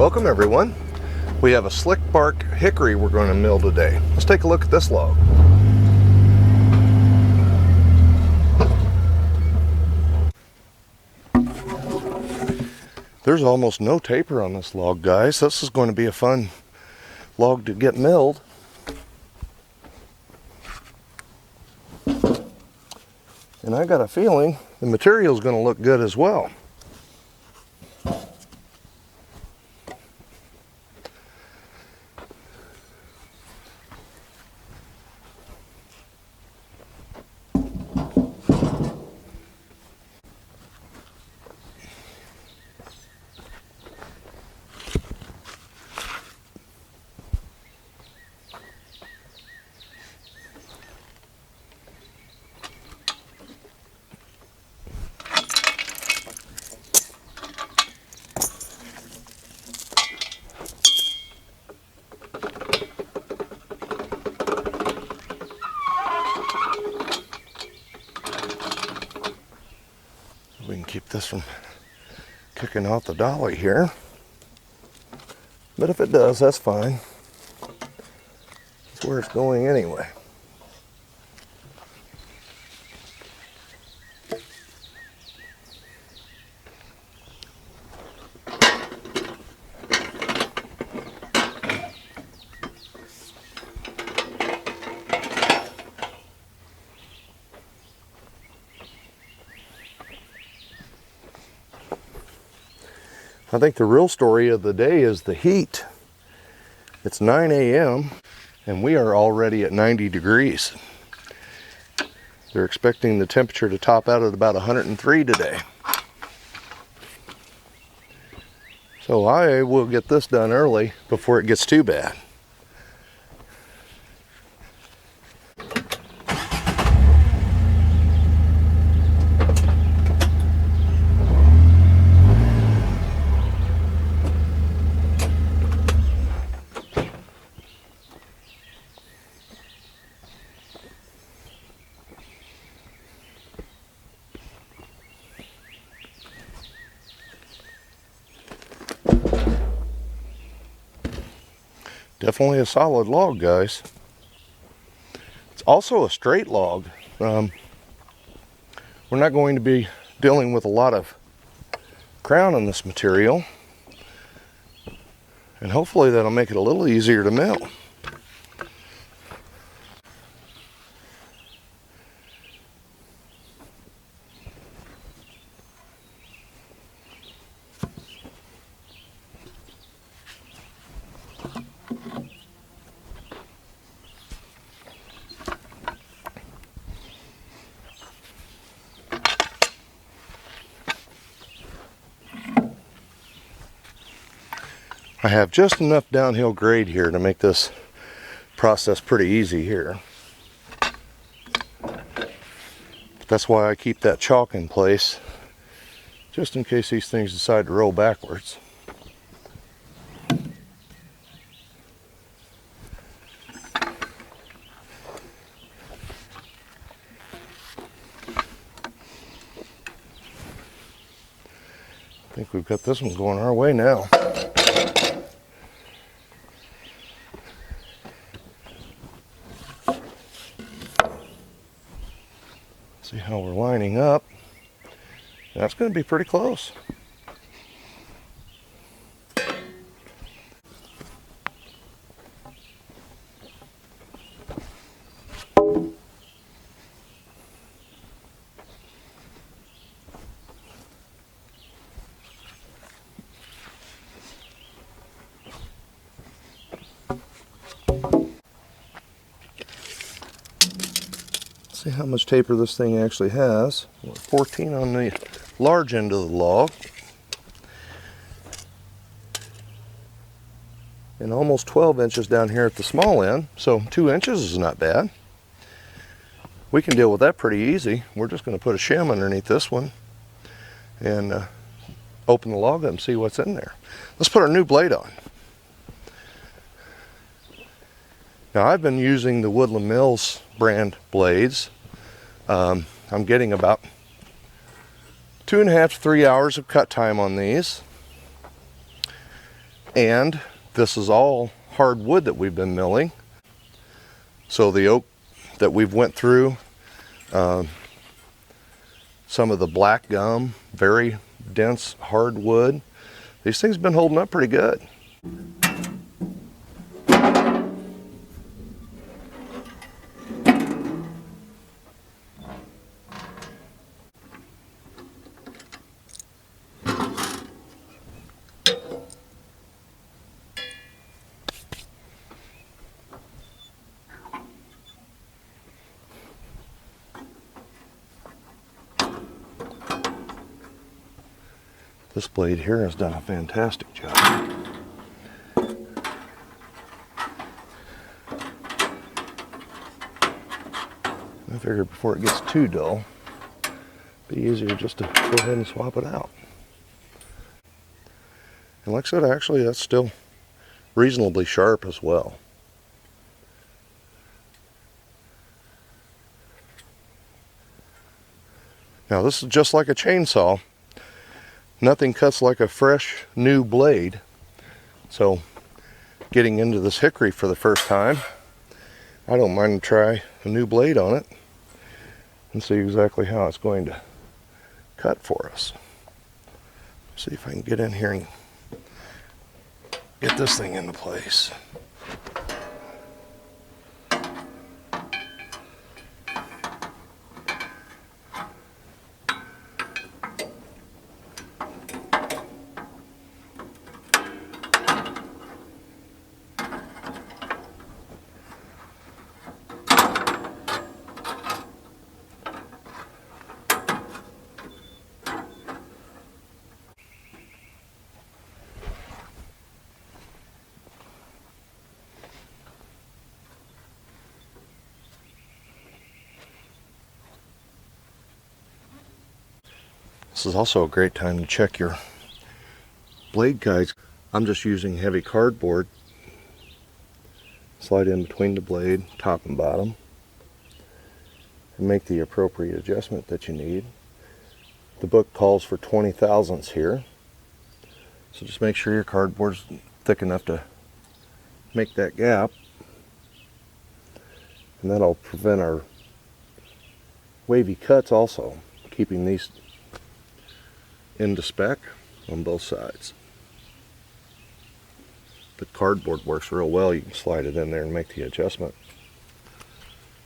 Welcome everyone. We have a slick bark hickory we're going to mill today. Let's take a look at this log. There's almost no taper on this log, guys. This is going to be a fun log to get milled. And I got a feeling the material is going to look good as well. We can keep this from kicking out the dolly here. But if it does, that's fine. That's where it's going anyway. I think the real story of the day is the heat. It's 9 a.m. and we are already at 90 degrees. They're expecting the temperature to top out at about 103 today. So I will get this done early before it gets too bad. Definitely a solid log, guys. It's also a straight log. We're not going to be dealing with a lot of crown in this material, and hopefully that'll make it a little easier to mill. I have just enough downhill grade here to make this process pretty easy here. That's why I keep that chalk in place, just in case these things decide to roll backwards. I think we've got this one going our way now. See how we're lining up. That's going to be pretty close. See how much taper this thing actually has. 14 on the large end of the log, and almost 12 inches down here at the small end, so 2 inches is not bad. We can deal with that pretty easy. We're just going to put a shim underneath this one and open the log up and see what's in there. Let's put our new blade on. Now I've been using the Woodland Mills brand blades. I'm getting about 2.5 to 3 hours of cut time on these. And this is all hardwood that we've been milling. So the oak that we've went through, some of the black gum, very dense hardwood. These things have been holding up pretty good. This blade here has done a fantastic job. I figured before it gets too dull, it'd be easier just to go ahead and swap it out. And like I said, actually that's still reasonably sharp as well. Now this is just like a chainsaw. Nothing cuts like a fresh new blade. So getting into this hickory for the first time, I don't mind to try a new blade on it and see exactly how it's going to cut for us. See if I can get in here and get this thing into place. This is also a great time to check your blade guides. I'm just using heavy cardboard. Slide in between the blade, top and bottom, and make the appropriate adjustment that you need. The book calls for 20 thousandths here, so just make sure your cardboard's thick enough to make that gap, and that'll prevent our wavy cuts also, keeping these into spec on both sides. The cardboard works real well. You can slide it in there and make the adjustment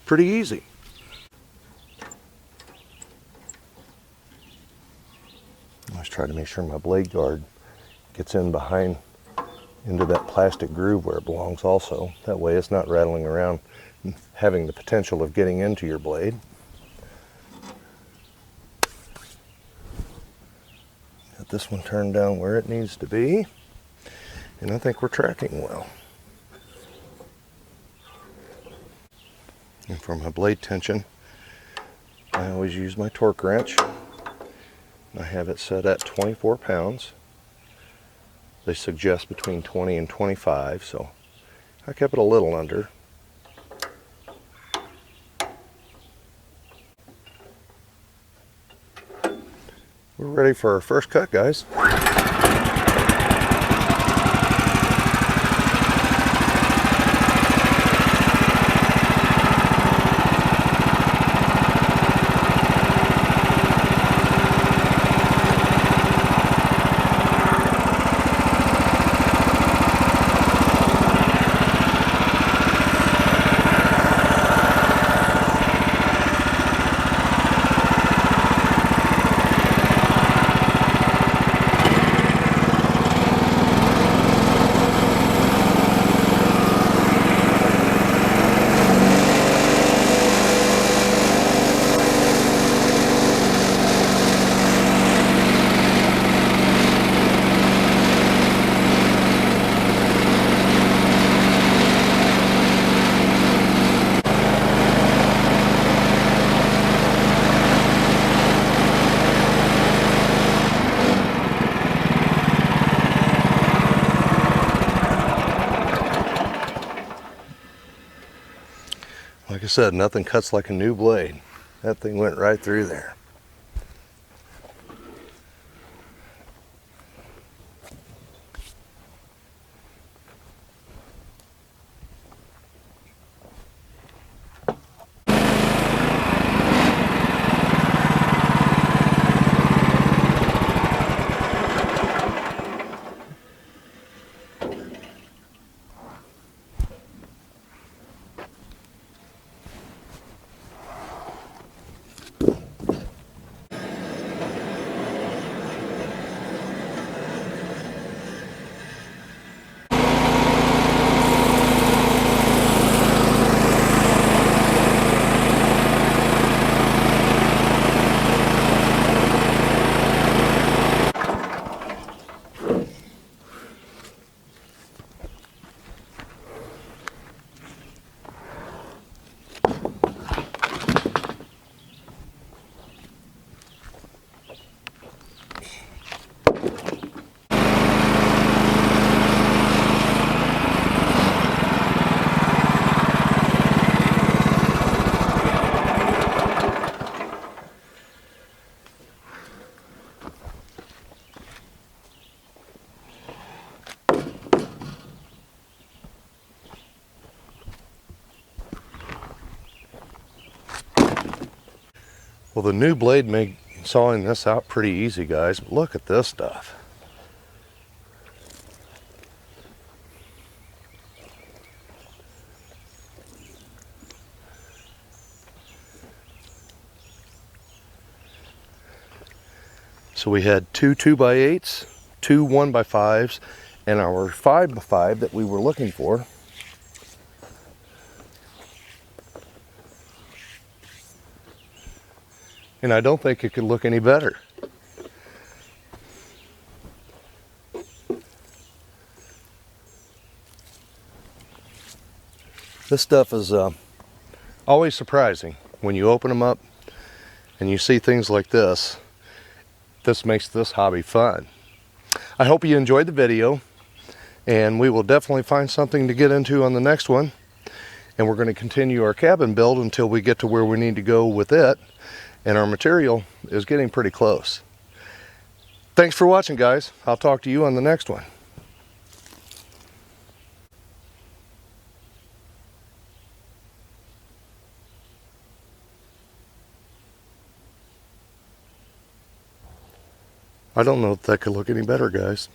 pretty easy. I always try to make sure my blade guard gets in behind into that plastic groove where it belongs also. That way it's not rattling around and having the potential of getting into your blade. Got this one turned down where it needs to be, and I think we're tracking well. And for my blade tension, I always use my torque wrench. I have it set at 24 pounds. They suggest between 20 and 25, so I kept it a little under. We're ready for our first cut, guys. Like I said, nothing cuts like a new blade. That thing went right through there. Well, the new blade made sawing this out pretty easy, guys. But look at this stuff. So we had two 2x8s, two 1x5s, and our 5x5 that we were looking for. And I don't think it could look any better. This stuff is always surprising when you open them up and you see things like this. This makes this hobby fun. I hope you enjoyed the video, and we will definitely find something to get into on the next one. And we're going to continue our cabin build until we get to where we need to go with it. And our material is getting pretty close. Thanks for watching, guys. I'll talk to you on the next one. I don't know if that could look any better, guys.